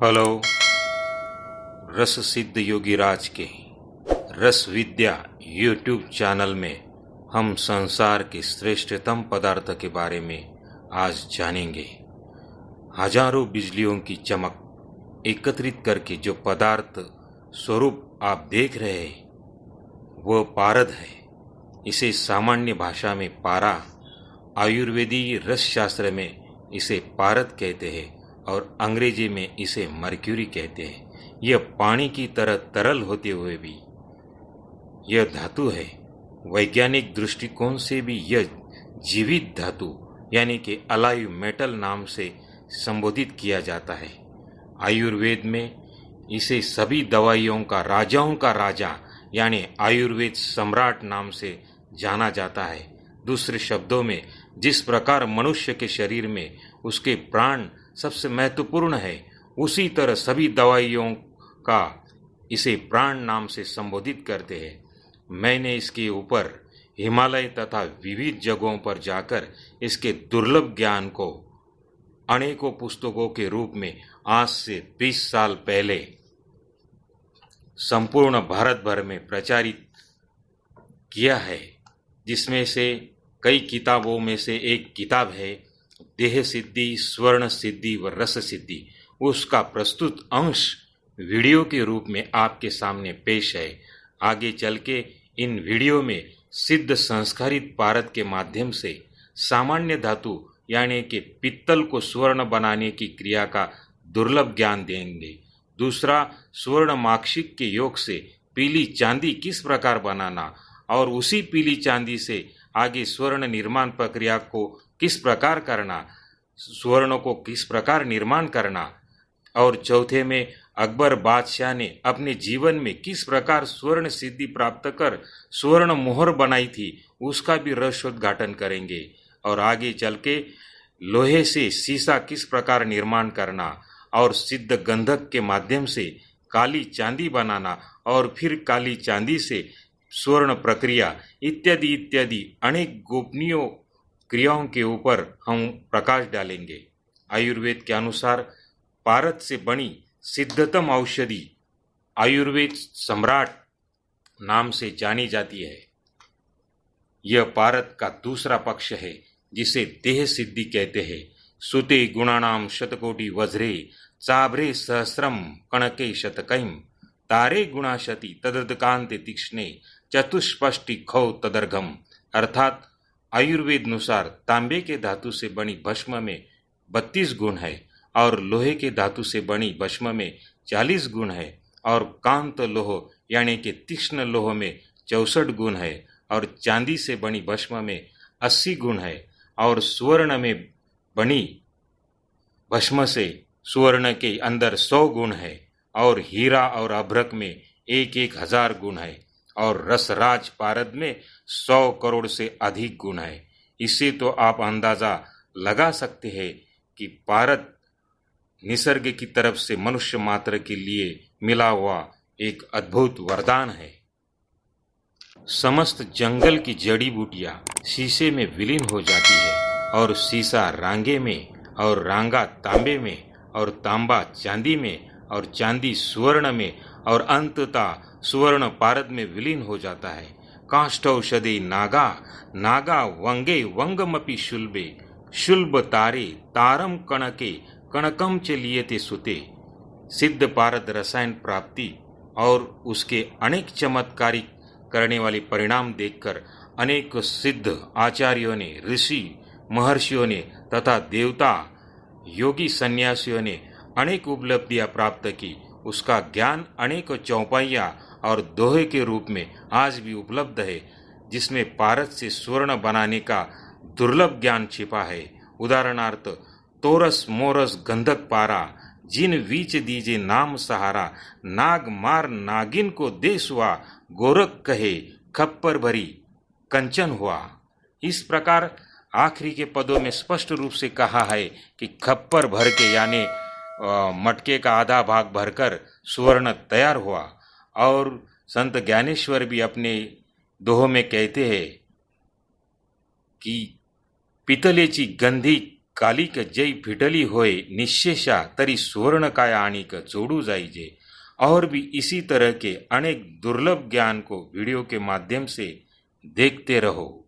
Hello. रस सिद्ध योगीराज के रस विद्या यूट्यूब चैनल में हम संसार के श्रेष्ठतम पदार्थ के बारे में आज जानेंगे। हजारों बिजलियों की चमक एकत्रित करके जो पदार्थ स्वरूप आप देख रहे हैं वह पारद है। इसे सामान्य भाषा में पारा, आयुर्वेदीय रस शास्त्र में इसे पारद कहते हैं और अंग्रेजी में इसे मर्क्यूरी कहते हैं। यह पानी की तरह तरल होते हुए भी यह धातु है। वैज्ञानिक दृष्टिकोण से भी यह जीवित धातु यानी कि अलाइव मेटल नाम से संबोधित किया जाता है। आयुर्वेद में इसे सभी दवाइयों का राजाओं का राजा यानी आयुर्वेद सम्राट नाम से जाना जाता है। दूसरे शब्दों में, जिस प्रकार मनुष्य के शरीर में उसके प्राण सबसे महत्वपूर्ण है, उसी तरह सभी दवाइयों का इसे प्राण नाम से संबोधित करते हैं। मैंने इसके ऊपर हिमालय तथा विविध जगहों पर जाकर इसके दुर्लभ ज्ञान को अनेकों पुस्तकों के रूप में आज से 20 साल पहले संपूर्ण भारत भर में प्रचारित किया है, जिसमें से कई किताबों में से एक किताब है देह सिद्धि, स्वर्ण सिद्धि व रस सिद्धि। उसका प्रस्तुत अंश वीडियो के रूप में आपके सामने पेश है। आगे चल के इन वीडियो में सिद्ध संस्कारित पारद के माध्यम से सामान्य धातु यानी कि पित्तल को स्वर्ण बनाने की क्रिया का दुर्लभ ज्ञान देंगे। दूसरा, स्वर्ण माक्षिक के योग से पीली चांदी किस प्रकार बनाना और उसी पीली चांदी से आगे स्वर्ण निर्माण प्रक्रिया को किस प्रकार करना, स्वर्ण को किस प्रकार निर्माण करना। और चौथे में, अकबर बादशाह ने अपने जीवन में किस प्रकार स्वर्ण सिद्धि प्राप्त कर स्वर्ण मोहर बनाई थी, उसका भी रहस्योद्घाटन करेंगे। और आगे चल के लोहे से शीशा किस प्रकार निर्माण करना और सिद्ध गंधक के माध्यम से काली चांदी बनाना और फिर काली चांदी से स्वर्ण प्रक्रिया इत्यादि इत्यादि अनेक गोपनीय क्रियाओं के ऊपर हम प्रकाश डालेंगे। आयुर्वेद के अनुसार पारद से बनी सिद्धतम औषधि आयुर्वेद सम्राट नाम से जानी जाती है। यह पारद का दूसरा पक्ष है जिसे देह सिद्धि कहते हैं। सुते गुणानाम शतकोटि वज्रे चाभ्रे सहस्रम कणके शतकैम तारे गुणाशति तददकांते तीक्ष्णे चतुष्पष्टि खौ तदर्घम। अर्थात आयुर्वेद अनुसार तांबे के धातु से बनी भस्म में 32 गुण है और लोहे के धातु से बनी भस्म में 40 गुण है और कांत लोह यानी कि तीक्ष्ण लोह में 64 गुण है और चांदी से बनी भस्म में 80 गुण है और स्वर्ण में बनी भस्म से स्वर्ण के अंदर 100 गुण है और हीरा और अभ्रक में 1,000 गुण है और रसराज पारद में 100 करोड़ से अधिक गुण है। इससे तो आप अंदाजा लगा सकते हैं कि पारद निसर्ग की तरफ से मनुष्य मात्र के लिए मिला हुआ एक अद्भुत वरदान है। समस्त जंगल की जड़ी बूटियां शीशे में विलीन हो जाती है और शीशा रांगे में और रांगा तांबे में और तांबा चांदी में और चांदी स्वर्ण में और अंततः स्वर्ण पारद में विलीन हो जाता है। काष्ठौषधि नागा नागा वंगे वंगमपि शुल्बे शुल्ब तारे तारम कणके कणकम च लियते सुते। सिद्ध पारद रसायन प्राप्ति और उसके अनेक चमत्कारिक करने वाले परिणाम देखकर अनेक सिद्ध आचार्यों ने, ऋषि महर्षियों ने तथा देवता योगी सन्यासियों ने अनेक उपलब्धियां प्राप्त की। उसका ज्ञान अनेक चौपाइयां और दोहे के रूप में आज भी उपलब्ध है, जिसमें पारद से स्वर्ण बनाने का दुर्लभ ज्ञान छिपा है। उदाहरणार्थ, तोरस मोरस गंधक पारा जिन वीच दीजे नाम सहारा नाग मार नागिन को देश हुआ गोरख कहे खप्पर भरी कंचन हुआ। इस प्रकार आखिरी के पदों में स्पष्ट रूप से कहा है कि खप्पर भर के यानी मटके का आधा भाग भरकर स्वर्ण तैयार हुआ। और संत ज्ञानेश्वर भी अपने दोहों में कहते हैं कि पितलेची गंधी कालिक जय फिटली होए निश्चेषा तरी सुवर्ण काय आणिक जोड़ू जाइजे। और भी इसी तरह के अनेक दुर्लभ ज्ञान को वीडियो के माध्यम से देखते रहो।